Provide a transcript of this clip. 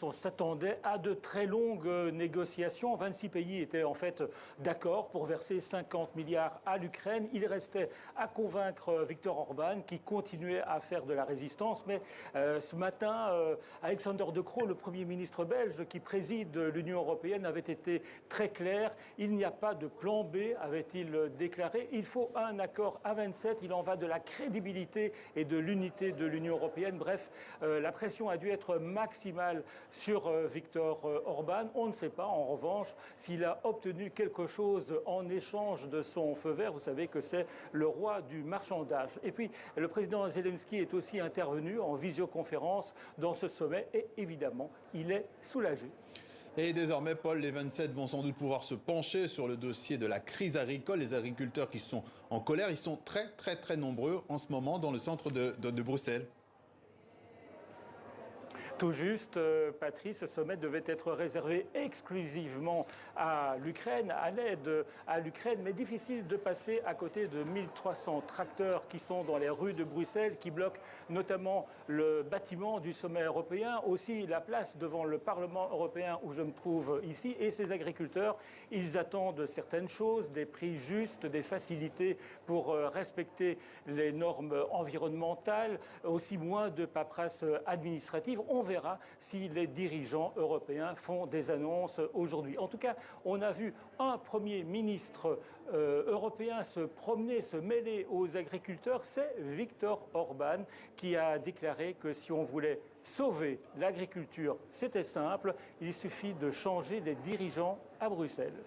On s'attendait à de très longues négociations. 26 pays étaient en fait d'accord pour verser 50 milliards à l'Ukraine. Il restait à convaincre Viktor Orban qui continuait à faire de la résistance. Mais ce matin, Alexander De Croo, le Premier ministre belge qui préside l'Union européenne, avait été très clair. Il n'y a pas de plan B, avait-il déclaré. Il faut un accord à 27. Il en va de la crédibilité et de l'unité de l'Union européenne. Bref, la pression a dû être maximale sur Viktor Orban. On ne sait pas, en revanche, s'il a obtenu quelque chose en échange de son feu vert. Vous savez que c'est le roi du marchandage. Et puis, le président Zelensky est aussi intervenu en visioconférence dans ce sommet et évidemment, il est soulagé. Et désormais, Paul, les 27 vont sans doute pouvoir se pencher sur le dossier de la crise agricole. Les agriculteurs qui sont en colère, ils sont très nombreux en ce moment dans le centre de Bruxelles. Tout juste, Patrice, ce sommet devait être réservé exclusivement à l'Ukraine, à l'aide à l'Ukraine, mais difficile de passer à côté de 1300 tracteurs qui sont dans les rues de Bruxelles, qui bloquent notamment le bâtiment du sommet européen, aussi la place devant le Parlement européen où je me trouve ici. Et ces agriculteurs, ils attendent certaines choses, des prix justes, des facilités pour respecter les normes environnementales, aussi moins de paperasse administrative. On verra si les dirigeants européens font des annonces aujourd'hui. En tout cas, on a vu un Premier ministre européen se promener, se mêler aux agriculteurs. C'est Viktor Orban qui a déclaré que si on voulait sauver l'agriculture, c'était simple. Il suffit de changer les dirigeants à Bruxelles.